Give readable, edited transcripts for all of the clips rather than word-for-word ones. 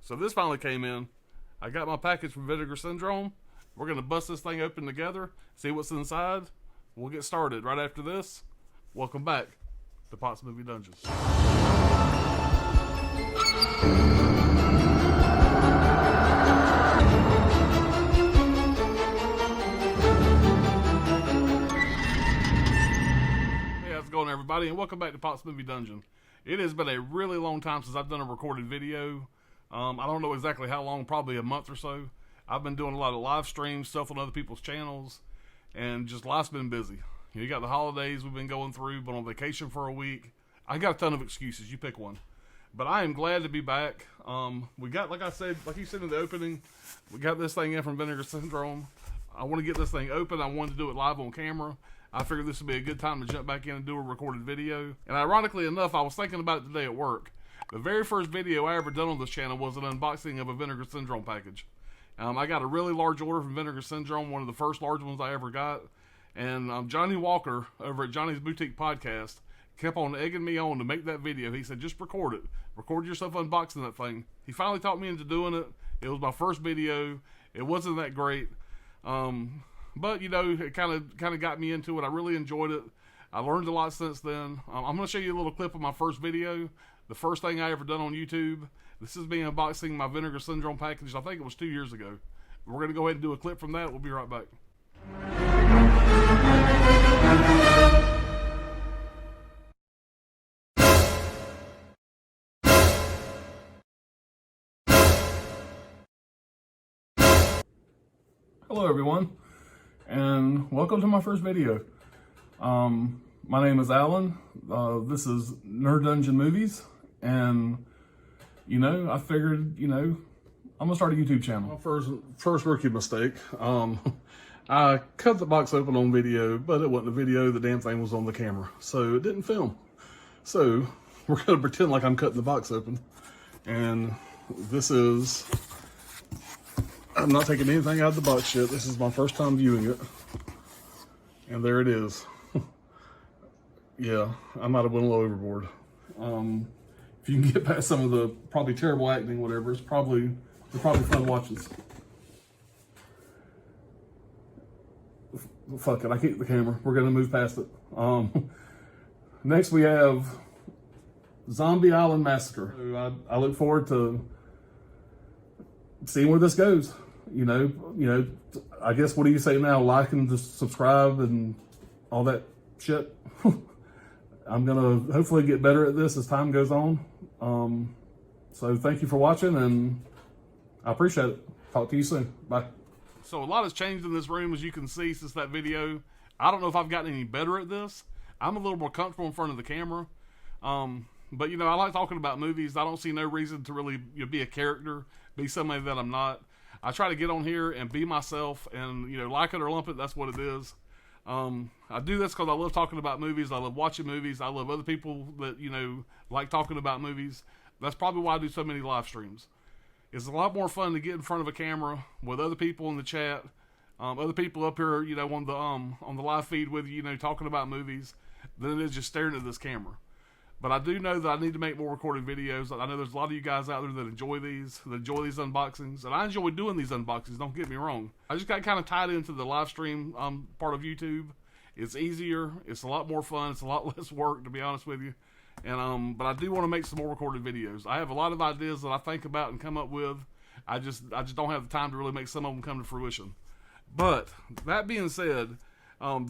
So this finally came in. I got my package from Vinegar Syndrome. We're going to bust this thing open together, see what's inside. We'll get started right after this. Welcome back to Pot's Movie Dungeons. Hey, how's it going, everybody? And welcome back to Pot's Movie Dungeon. It has been a really long time since I've done a recorded video. I don't know exactly how long, probably a month or so. I've been doing a lot of live streams, stuff on other people's channels, and just life's been busy. You got the holidays we've been going through, been on vacation for a week. I got a ton of excuses. You pick one. But I am glad to be back. We got, like I said, like you said in the opening, we got this thing in from Vinegar Syndrome. I want to get this thing open. I wanted to do it live on camera. I figured this would be a good time to jump back in and do a recorded video. And ironically enough, I was thinking about it today at work. The very first video I ever done on this channel was an unboxing of a Vinegar Syndrome package. I got a really large order from Vinegar Syndrome, one of the first large ones I ever got. And Johnny Walker over at Johnny's Boutique Podcast kept on egging me on to make that video. He said, just record it. Record yourself unboxing that thing. He finally talked me into doing it. It was my first video. It wasn't that great. But, you know, it kind of got me into it. I really enjoyed it. I learned a lot since then. I'm going to show you a little clip of my first video. The first thing I ever done on YouTube. This is me unboxing my Vinegar Syndrome package. I think it was 2 years ago. We're going to go ahead and do a clip from that. We'll be right back. Hello everyone, and welcome to my first video. My name is Alan. This is Nerd Dungeon Movies, and you know, I figured, you know, I'm gonna start a YouTube channel. My first rookie mistake. I cut the box open on video, but it wasn't a video. The damn thing was on the camera, so it didn't film. So we're gonna pretend like I'm cutting the box open, and this is. I'm not taking anything out of the box yet. This is my first time viewing it. And there it is. Yeah, I might have went a little overboard. If you can get past some of the probably terrible acting, whatever, they're probably fun watches. Fuck it, I keep the camera. We're gonna move past it. Next we have Zombie Island Massacre. I look forward to seeing where this goes. You know, I guess, what do you say now? Like and just subscribe and all that shit. I'm gonna hopefully get better at this as time goes on. So thank you for watching, and I appreciate it. Talk to you soon. Bye. So a lot has changed in this room, as you can see, since that video. I don't know if I've gotten any better at this. I'm a little more comfortable in front of the camera. But you know, I like talking about movies. I don't see no reason to really, you know, be a character, be somebody that I'm not. I try to get on here and be myself, and you know, like it or lump it, that's what it is. I do this because I love talking about movies. I love watching movies. I love other people that, you know, like talking about movies. That's probably why I do so many live streams. It's a lot more fun to get in front of a camera with other people in the chat, other people up here, you know, on the live feed with you, you know, talking about movies, than it is just staring at this camera. But I do know that I need to make more recorded videos. I know there's a lot of you guys out there that enjoy these unboxings. And I enjoy doing these unboxings, don't get me wrong. I just got kind of tied into the live stream part of YouTube. It's easier. It's a lot more fun. It's a lot less work, to be honest with you. And but I do want to make some more recorded videos. I have a lot of ideas that I think about and come up with. I just don't have the time to really make some of them come to fruition. But that being said,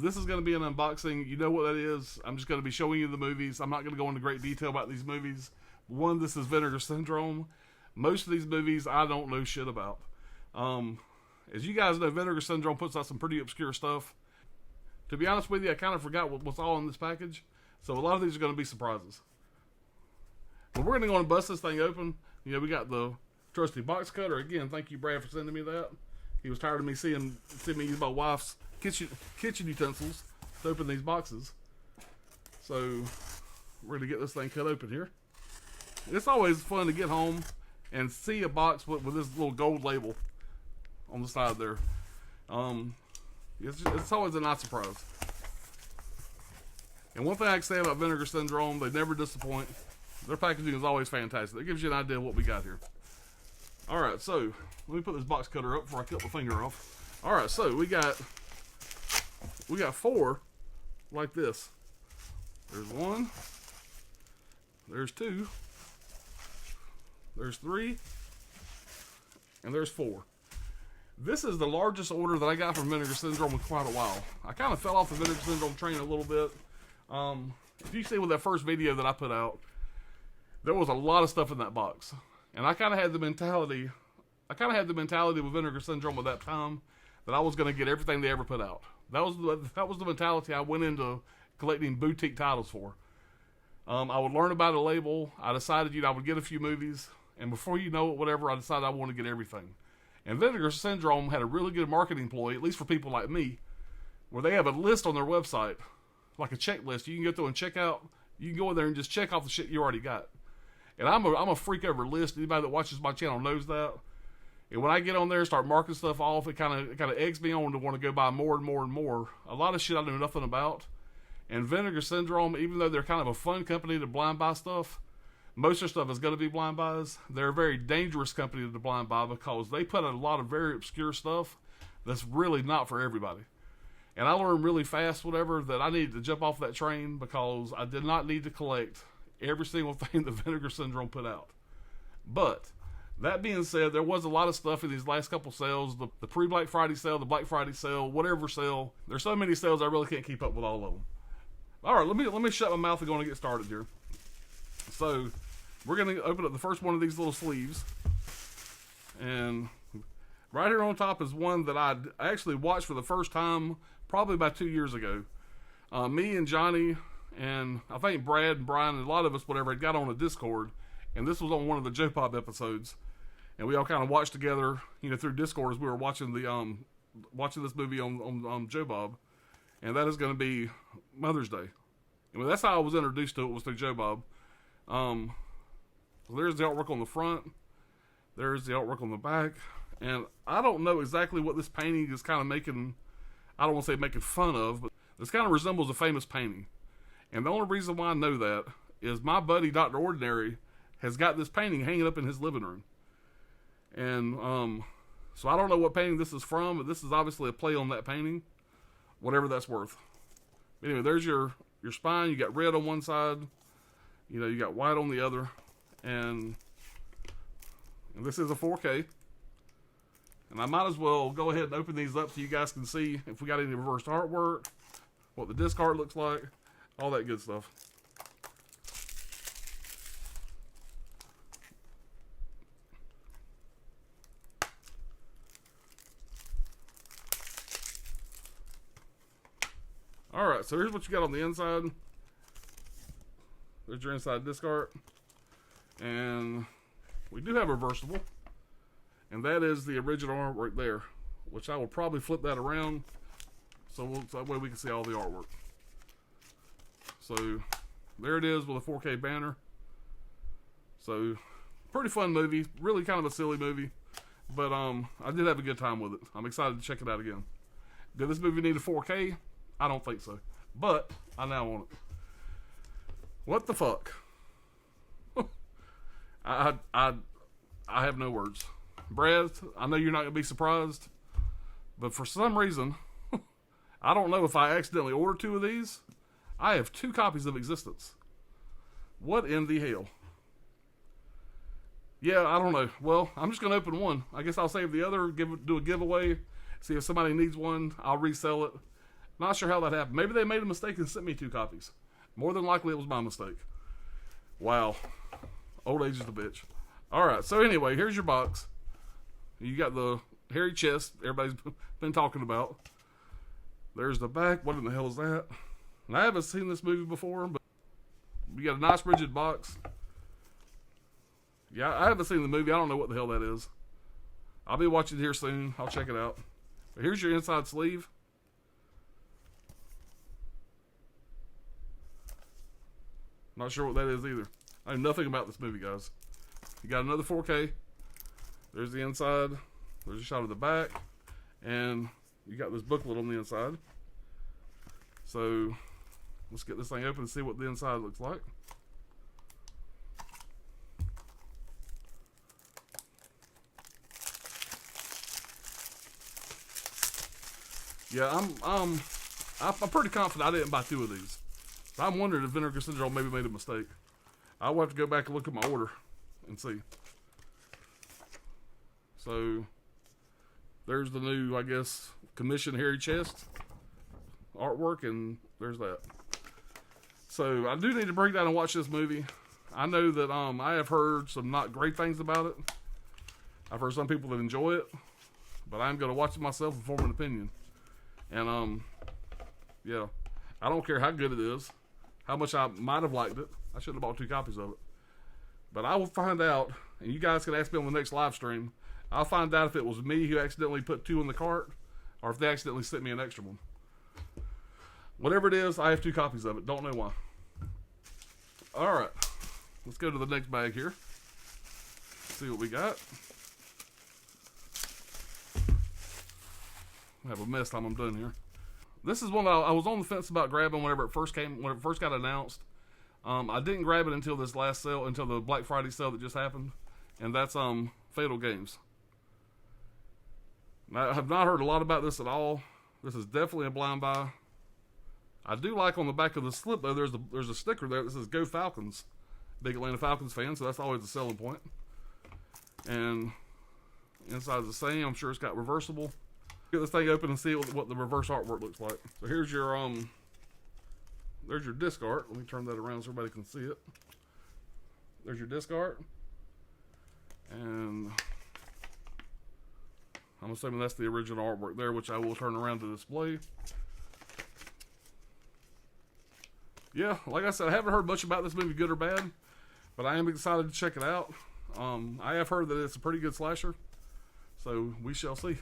this is going to be an unboxing. You know what that is. I'm just going to be showing you the movies. I'm not going to go into great detail about these movies. One, this is Vinegar Syndrome. Most of these movies I don't know shit about. As you guys know, Vinegar Syndrome puts out some pretty obscure stuff. To be honest with you, I kind of forgot what's all in this package. So a lot of these are going to be surprises. But we're going to go and bust this thing open. You know, we got the trusty box cutter. Again, thank you, Brad, for sending me that. He was tired of me seeing me use my wife's kitchen utensils to open these boxes. So we're going to get this thing cut open here. It's always fun to get home and see a box with this little gold label on the side there. It's always a nice surprise. And one thing I can say about Vinegar Syndrome, they never disappoint. Their packaging is always fantastic. It gives you an idea of what we got here. All right, so let me put this box cutter up before I cut my finger off. All right, so we got 4 like this. There's 1. There's 2. There's 3. And there's 4. This is the largest order that I got from Vinegar Syndrome in quite a while. I kind of fell off the Vinegar Syndrome train a little bit. If you see with that first video that I put out, there was a lot of stuff in that box. And I kind of had the mentality with Vinegar Syndrome at that time that I was going to get everything they ever put out. That was the mentality I went into collecting boutique titles for. I would learn about a label. I decided, I would get a few movies. And before you know it, whatever, I decided I wanted to get everything. And Vinegar Syndrome had a really good marketing ploy, at least for people like me, where they have a list on their website, like a checklist. You can go through and check out. You can go in there and just check off the shit you already got. And I'm a freak over lists. Anybody that watches my channel knows that. And when I get on there and start marking stuff off, it kind of eggs me on to want to go buy more and more and more. A lot of shit I know nothing about. And Vinegar Syndrome, even though they're kind of a fun company to blind buy stuff, most of their stuff is going to be blind buys. They're a very dangerous company to blind buy because they put out a lot of very obscure stuff that's really not for everybody. And I learned really fast, that I needed to jump off that train because I did not need to collect every single thing that Vinegar Syndrome put out. But that being said, there was a lot of stuff in these last couple sales, the pre-Black Friday sale, the Black Friday sale, whatever sale. There's so many sales I really can't keep up with all of them. All right, let me shut my mouth and go and get started here. So we're going to open up the first one of these little sleeves. And right here on top is one that I actually watched for the first time probably about 2 years ago. Me and Johnny and I think Brad and Brian and a lot of us, had got on a Discord. And this was on one of the Joe Pop episodes. And we all kind of watched together, through Discord as we were watching watching this movie on Joe Bob. And that is going to be Mother's Day. That's how I was introduced to it, was through Joe Bob. So there's the artwork on the front. There's the artwork on the back. And I don't know exactly what this painting is kind of making, I don't want to say making fun of, but this kind of resembles a famous painting. And the only reason why I know that is my buddy, Dr. Ordinary, has got this painting hanging up in his living room. And so I don't know what painting this is from, but this is obviously a play on that painting, whatever that's worth. Anyway, there's your spine. You got red on one side, you got white on the other, and this is a 4K. And I might as well go ahead and open these up so you guys can see if we got any reversed artwork, what the disc art looks like, all that good stuff. Alright, so here's what you got on the inside. There's your inside disc art. And we do have reversible. And that is the original art right there. Which I will probably flip that around so that way we can see all the artwork. So there it is with a 4K banner. So pretty fun movie. Really kind of a silly movie. But I did have a good time with it. I'm excited to check it out again. Did this movie need a 4K? I don't think so. But I now want it. What the fuck? I have no words. Brad, I know you're not going to be surprised, but for some reason, I don't know if I accidentally ordered 2 of these. I have 2 copies of Existence. What in the hell? Yeah, I don't know. Well, I'm just going to open one. I guess I'll save the other, do a giveaway, see if somebody needs one. I'll resell it. Not sure how that happened. Maybe they made a mistake and sent me 2 copies. More than likely it was my mistake. Wow. Old age is a bitch. Alright, so anyway, here's your box. You got the hairy chest everybody's been talking about. There's the back. What in the hell is that? And I haven't seen this movie before, but we got a nice rigid box. Yeah, I haven't seen the movie. I don't know what the hell that is. I'll be watching it here soon. I'll check it out. But here's your inside sleeve. Not sure what that is either. I know nothing about this movie, guys. You got another 4K. There's the inside. There's a shot of the back. And you got this booklet on the inside. So let's get this thing open and see what the inside looks like. Yeah, I'm pretty confident I didn't buy 2 of these. I'm wondering if Vinegar Syndrome maybe made a mistake. I will have to go back and look at my order and see. So there's the new, I guess, commissioned hairy chest artwork, and there's that. So I do need to break down and watch this movie. I know that I have heard some not great things about it. I've heard some people that enjoy it, but I'm going to watch it myself and form an opinion. And yeah, I don't care how good it is, how much I might have liked it. I should have bought 2 copies of it. But I will find out, and you guys can ask me on the next live stream. I'll find out if it was me who accidentally put 2 in the cart, or if they accidentally sent me an extra one. Whatever it is, I have 2 copies of it. Don't know why. Alright, let's go to the next bag here. See what we got. I have a mess time I'm done here. This is one that I was on the fence about grabbing whenever it first got announced. I didn't grab it until this last sale, until the Black Friday sale that just happened, and that's Fatal Games. Now, I have not heard a lot about this at all. This is definitely a blind buy. I do like on the back of the slip though. There's a sticker there that says "Go Falcons." Big Atlanta Falcons fan, so that's always a selling point. And inside is the same. I'm sure it's got reversible. Get this thing open and see what the reverse artwork looks like. So here's your there's your disc art. Let me turn that around so everybody can see it. There's your disc art, and I'm assuming that's the original artwork there, which I will turn around to display. Yeah, like I said, I haven't heard much about this movie, good or bad, but I am excited to check it out. I have heard that it's a pretty good slasher, so we shall see.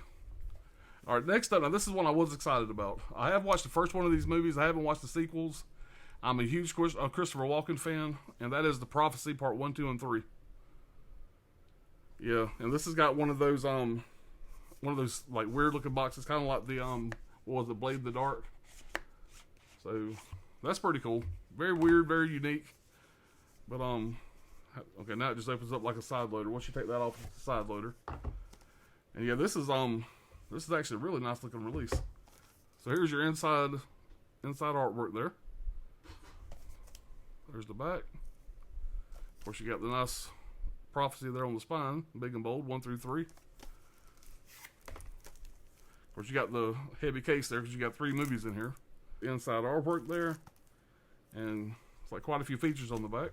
All right, next up, now this is one I was excited about. I have watched the first one of these movies. I haven't watched the sequels. I'm a huge Christopher Walken fan, and that is The Prophecy Part 1, 2, and 3. Yeah, and this has got one of those like weird looking boxes, kind of like the what was it, Blade in the Dark. So that's pretty cool. Very weird, very unique. But okay, now it just opens up like a side loader. Once you take that off, it's a side loader. And yeah, this is actually a really nice looking release. So here's your inside artwork there. There's the back. Of course, you got the nice prophecy there on the spine, big and bold, 1 through 3. Of course, you got the heavy case there because you got 3 movies in here. The inside artwork there, and it's like quite a few features on the back.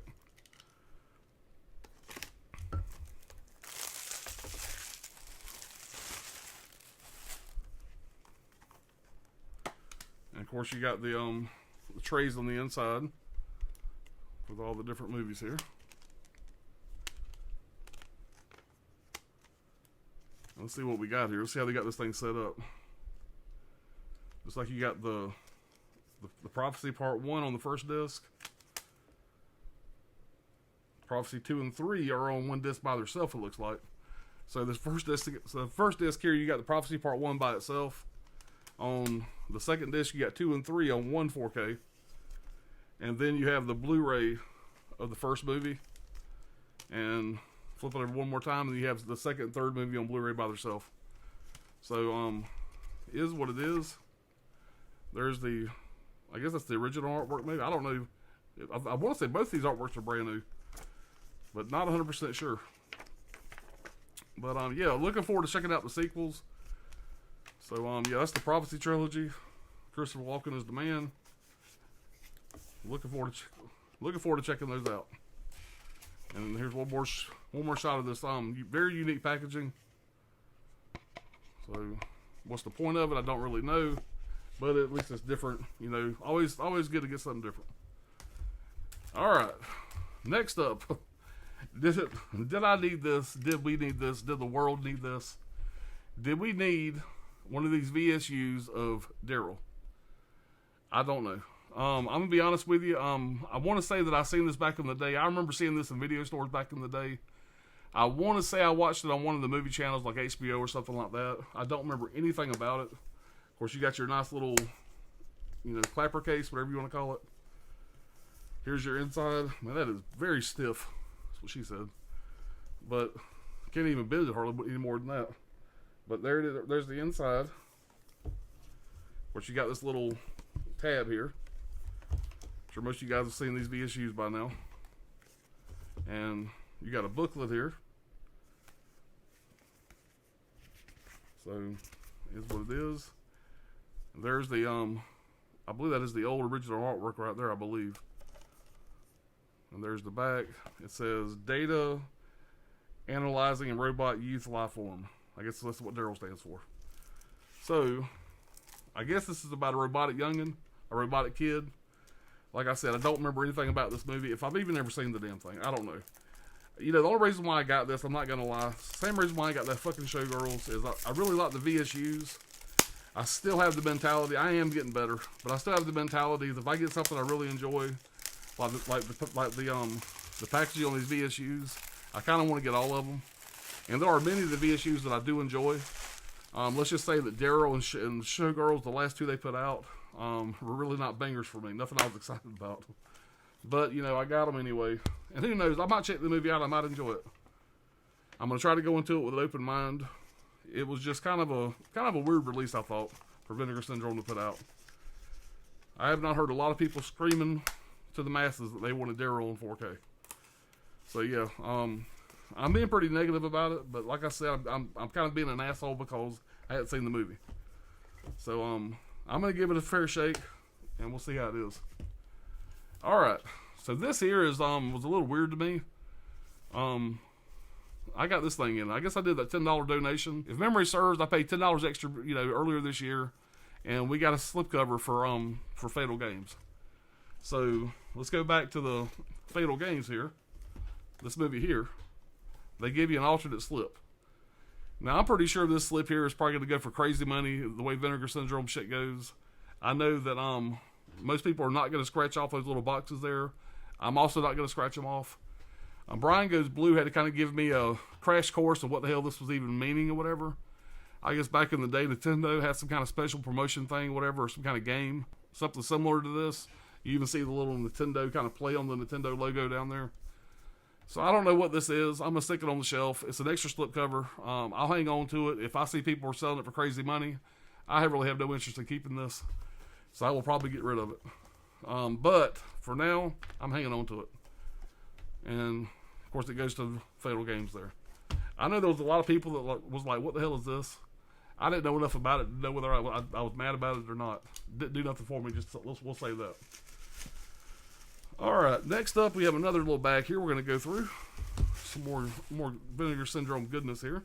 And of course, you got the trays on the inside with all the different movies here. Let's see what we got here. Let's see how they got this thing set up. Looks like you got the Prophecy Part 1 on the first disc. Prophecy 2 and 3 are on one disc by themselves, it looks like. So the first disc here, you got the Prophecy Part 1 by itself. On the second disc, you got 2 and 3 on one 4K. And then you have the Blu-ray of the first movie. And flip it over one more time, and you have the second and third movie on Blu-ray by themselves. So, is what it is. There's I guess that's the original artwork, maybe. I don't know. I want to say both these artworks are brand new, but not 100% sure. But, yeah, looking forward to checking out the sequels. So, yeah, that's the Prophecy trilogy. Christopher Walken is the man. Looking forward to checking those out. And here's one more shot of this very unique packaging. So, what's the point of it? I don't really know, but at least it's different. You know, always good to get something different. All right, next up, did I need this? Did we need this? Did the world need this? Did we need one of these VSUs of Daryl? I don't know. I'm gonna be honest with you. I want to say that I seen this back in the day. I remember seeing this in video stores back in the day. I want to say I watched it on one of the movie channels like HBO or something like that. I don't remember anything about it. Of course, you got your nice little, clapper case, whatever you want to call it. Here's your inside. Man, that is very stiff. That's what she said. But can't even bend it hardly any more than that. But there it is. There's the inside. Of course, you got this little tab here. I'm sure most of you guys have seen these VSUs by now. And you got a booklet here. So, is what it is. And there's the, I believe that is the old original artwork right there, I believe. And there's the back. It says, Data Analyzing a Robot Youth Life Form. I guess that's what Daryl stands for. So, I guess this is about a robotic youngin', a robotic kid. Like I said, I don't remember anything about this movie. If I've even ever seen the damn thing, I don't know. You know, the only reason why I got this, I'm not going to lie, same reason why I got that fucking Showgirls is I really like the VSUs. I still have the mentality, I am getting better, but I still have the mentality that if I get something I really enjoy, like the packaging on these VSUs, I kind of want to get all of them. And there are many of the VSUs that I do enjoy. Let's just say that Daryl and Showgirls, the last two they put out, were really not bangers for me. Nothing I was excited about. But, you know, I got them anyway. And who knows, I might check the movie out, I might enjoy it. I'm going to try to go into it with an open mind. It was just kind of a weird release, I thought, for Vinegar Syndrome to put out. I have not heard a lot of people screaming to the masses that they wanted Daryl in 4K. So, yeah, I'm being pretty negative about it, but like I said, I'm kind of being an asshole because I hadn't seen the movie. So, I'm going to give it a fair shake, and we'll see how it is. Alright, so this here is, was a little weird to me. I got this thing in. I guess I did that $10 donation. If memory serves, I paid $10 extra, you know, earlier this year, and we got a slipcover for Fatal Games. So, let's go back to the Fatal Games here. This movie here. They give you an alternate slip. Now, I'm pretty sure this slip here is probably going to go for crazy money, the way Vinegar Syndrome shit goes. I know that most people are not going to scratch off those little boxes there. I'm also not going to scratch them off. Brian Goes Blue had to kind of give me a crash course of what the hell this was even meaning or whatever. I guess back in the day, Nintendo had some kind of special promotion thing, whatever, or some kind of game, something similar to this. You even see the little Nintendo kind of play on the Nintendo logo down there. So I don't know what this is. I'm going to stick it on the shelf. It's an extra slip cover. I'll hang on to it. If I see people are selling it for crazy money, I really have no interest in keeping this. So I will probably get rid of it. But for now, I'm hanging on to it. And of course, it goes to Fatal Games there. I know there was a lot of people that was like, what the hell is this? I didn't know enough about it to know whether I was mad about it or not. Didn't do nothing for me. We'll say that. Alright, next up we have another little bag here we're going to go through. Some more Vinegar Syndrome goodness here.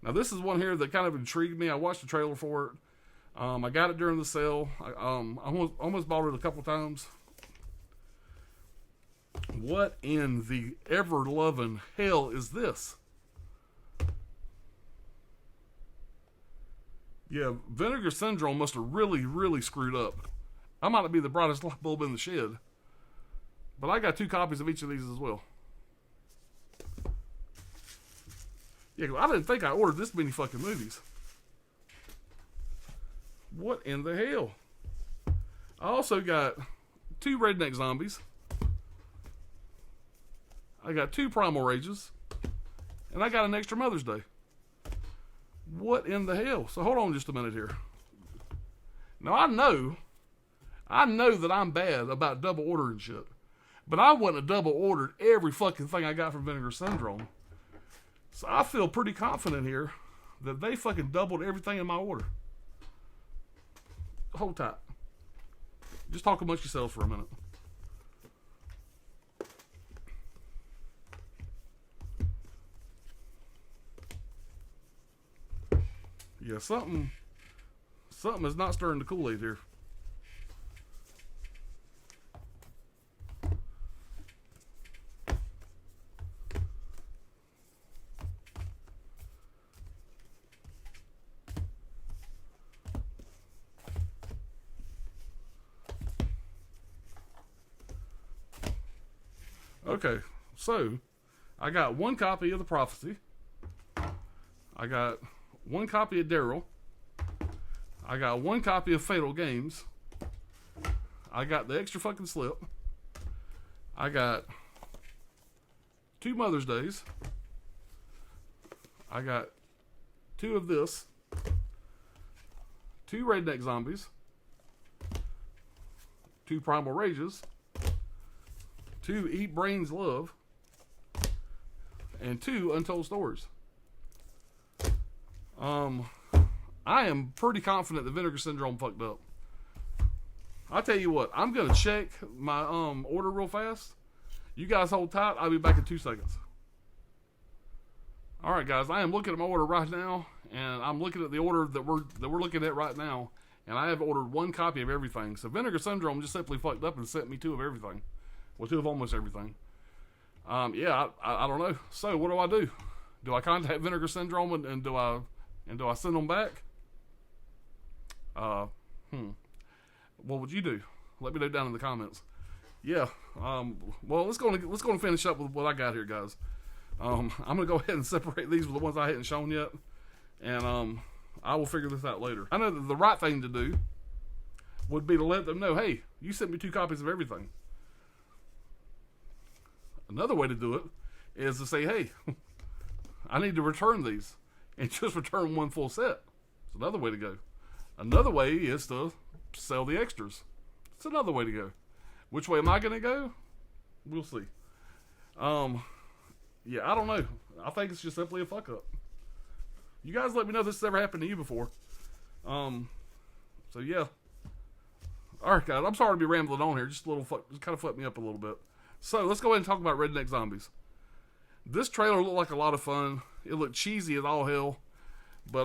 Now this is one here that kind of intrigued me. I watched the trailer for it. I got it during the sale. I almost bought it a couple times. What in the ever-loving hell is this? Yeah, Vinegar Syndrome must have really, really screwed up. I might not be the brightest light bulb in the shed. But I got 2 copies of each of these as well. Yeah, I didn't think I ordered this many fucking movies. What in the hell? I also got 2 Redneck Zombies. I got 2 Primal Rages. And I got an extra Mother's Day. What in the hell? So hold on just a minute here. Now I know that I'm bad about double ordering shit. But I wouldn't have double ordered every fucking thing I got from Vinegar Syndrome. So I feel pretty confident here that they fucking doubled everything in my order. Hold tight. Just talk amongst yourselves for a minute. Yeah, something is not stirring the Kool-Aid here. Okay, so I got 1 copy of The Prophecy. I got 1 copy of Daryl. I got 1 copy of Fatal Games. I got the extra fucking slip. I got 2 Mother's Days. I got 2 of this. 2 Redneck Zombies, 2 Primal Rages, 2 Eat Brains Love, and 2 Untold Stories. I am pretty confident that Vinegar Syndrome fucked up. I'll tell you what, I'm gonna check my order real fast. You guys hold tight, I'll be back in 2 seconds. Alright guys, I am looking at my order right now, and I'm looking at the order that we're looking at right now, and I have ordered 1 copy of everything. So Vinegar Syndrome just simply fucked up and sent me 2 of everything. Well, 2 of almost everything. Yeah, I don't know. So what do? Do I contact Vinegar Syndrome and do I send them back? What would you do? Let me know down in the comments. Yeah. Well, let's go and finish up with what I got here, guys. I'm gonna go ahead and separate these with the ones I hadn't shown yet, and I will figure this out later. I know that the right thing to do would be to let them know, hey, you sent me 2 copies of everything. Another way to do it is to say, hey, I need to return these, and just return 1 full set. It's another way to go. Another way is to sell the extras. It's another way to go. Which way am I going to go? We'll see. Yeah, I don't know. I think it's just simply a fuck up. You guys let me know if this has ever happened to you before. So yeah. Alright guys, I'm sorry to be rambling on here. Just kind of fucked me up a little bit. So let's go ahead and talk about Redneck Zombies. This trailer looked like a lot of fun. It looked cheesy as all hell. But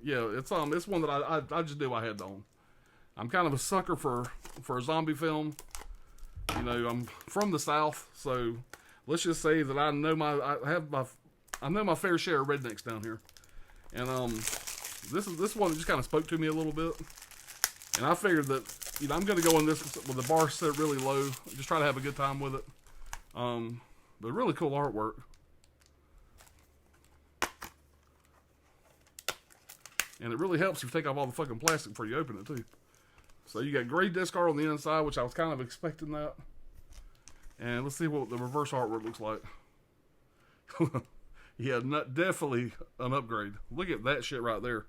yeah, it's one that I just knew I had to own. I'm kind of a sucker for a zombie film. You know, I'm from the South, so let's just say that I know my fair share of rednecks down here. And this one just kind of spoke to me a little bit. And I figured that, you know, I'm going to go in this with the bar set really low, just try to have a good time with it. But really cool artwork. And it really helps if you take off all the fucking plastic before you open it too. So you got gray discard on the inside, which I was kind of expecting that. And let's see what the reverse artwork looks like. Yeah, definitely an upgrade. Look at that shit right there.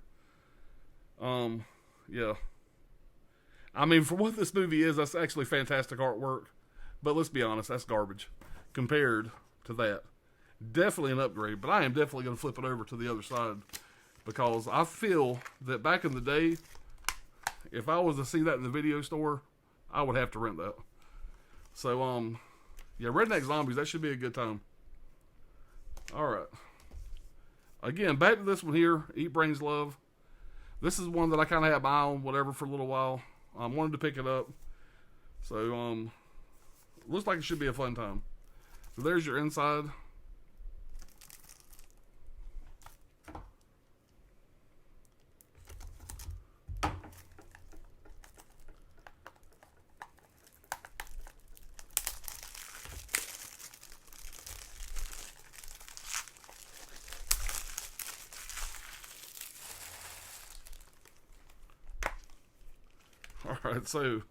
Yeah. I mean, for what this movie is, that's actually fantastic artwork. But let's be honest, that's garbage compared to that. Definitely an upgrade, but I am definitely going to flip it over to the other side. Because I feel that back in the day, if I was to see that in the video store, I would have to rent that. So, yeah, Redneck Zombies, that should be a good time. Alright. Again, back to this one here, Eat Brains Love. This is one that I kind of had my eye on, whatever, for a little while. I wanted to pick it up. So, looks like it should be a fun time. So there's your inside. Alright, so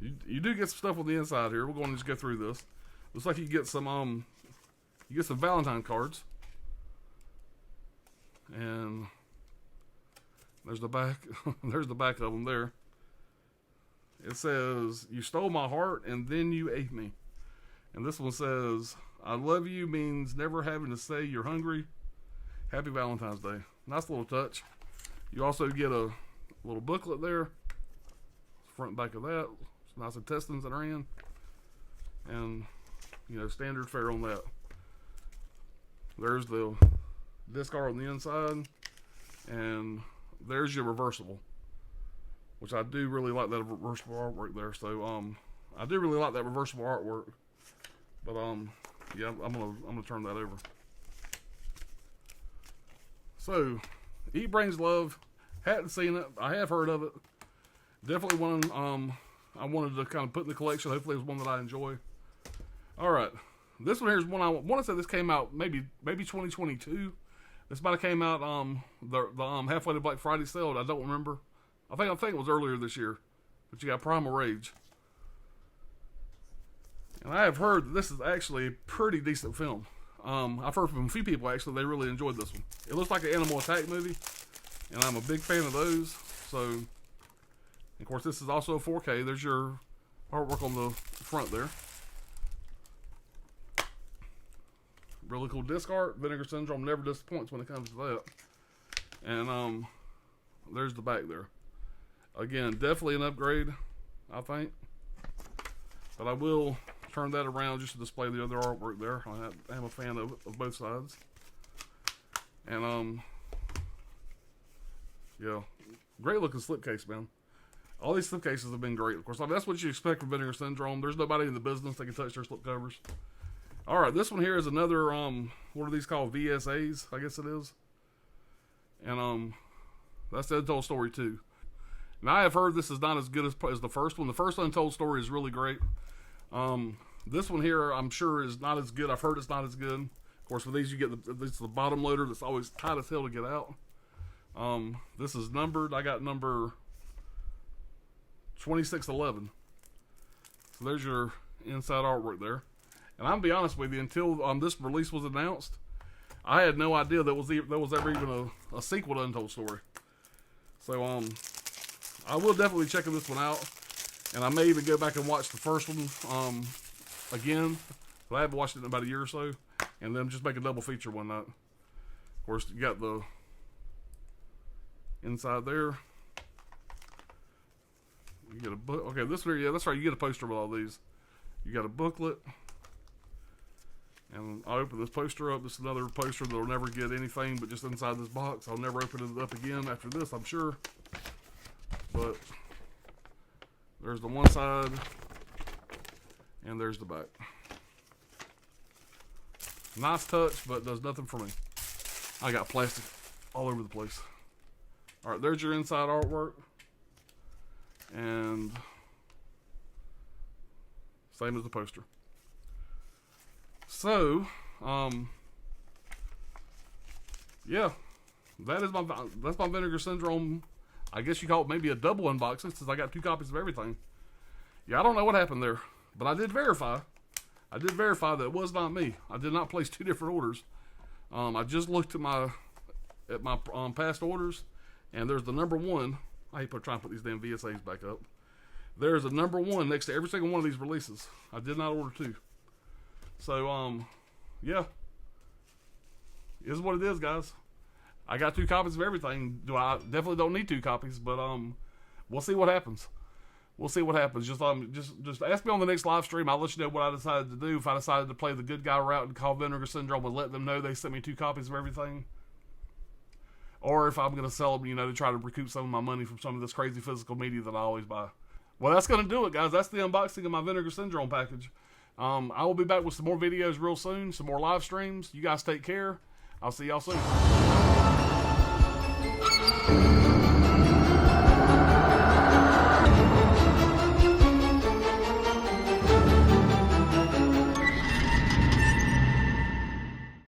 you do get some stuff on the inside here. We're going to just go through this. Looks like you get some Valentine cards. And there's the back. There's the back of them there. It says, "You stole my heart and then you ate me." And this one says, "I love you means never having to say you're hungry. Happy Valentine's Day." Nice little touch. You also get a little booklet there. Front and back of that. Some nice intestines that are in. And, you know, standard fare on that. There's the discard on the inside. And there's your reversible. Which I do really like that reversible artwork there. So, I do really like that reversible artwork. But, yeah, I'm gonna turn that over. So, Eat Brains Love. Hadn't seen it. I have heard of it. Definitely one I wanted to kind of put in the collection. Hopefully it was one that I enjoy. Alright. This one here is one I want to say this came out maybe 2022. This might have came out the halfway to Black Friday sale. I don't remember. I think it was earlier this year. But you got Primal Rage. And I have heard that this is actually a pretty decent film. I've heard from a few people actually they really enjoyed this one. It looks like an animal attack movie. And I'm a big fan of those. So, of course, this is also a 4K. There's your artwork on the front there. Really cool disc art. Vinegar Syndrome never disappoints when it comes to that. And there's the back there. Again, definitely an upgrade, I think. But I will turn that around just to display the other artwork there. I am a fan of both sides. And yeah, great looking slipcase, man. All these slipcases have been great. Of course, that's what you expect from Vinegar Syndrome. There's nobody in the business that can touch their slipcovers. All right, this one here is another, what are these called? VSAs, I guess it is. And that's the Untold Story 2. Now, I have heard this is not as good as the first one. The first Untold Story is really great. This one here, I'm sure, is not as good. I've heard it's not as good. Of course, with these, you get the bottom loader that's always tight as hell to get out. This is numbered. I got number 2611. So there's your inside artwork there. And I'll be honest with you, until this release was announced, I had no idea there was ever even a sequel to Untold Story. So I will definitely check this one out, and I may even go back and watch the first one again. But I haven't watched it in about a year or so, and then just make a double feature one night. Of course, you got the inside there. You get a book. Okay, this one, yeah, that's right. You get a poster with all these. You got a booklet. And I'll open this poster up. This is another poster that'll never get anything but just inside this box. I'll never open it up again after this, I'm sure. But there's the one side, and there's the back. Nice touch, but does nothing for me. I got plastic all over the place. All right, there's your inside artwork. And same as the poster. So, yeah, that's my Vinegar Syndrome. I guess you call it maybe a double unboxing, since I got 2 copies of everything. Yeah, I don't know what happened there, but I did verify. I did verify that it was not me. I did not place 2 different orders. I just looked at my past orders, and there's the number 1. I hate trying to put these damn VSAs back up. There's a number 1 next to every single one of these releases. I did not order 2. So, yeah. It is what it is, guys. I got 2 copies of everything. I definitely don't need 2 copies, but we'll see what happens. We'll see what happens. Just ask me on the next live stream. I'll let you know what I decided to do. If I decided to play the good guy route and call Vinegar Syndrome and let them know they sent me 2 copies of everything. Or if I'm going to sell them, to try to recoup some of my money from some of this crazy physical media that I always buy. Well, that's going to do it, guys. That's the unboxing of my Vinegar Syndrome package. I will be back with some more videos real soon, some more live streams. You guys take care. I'll see y'all soon.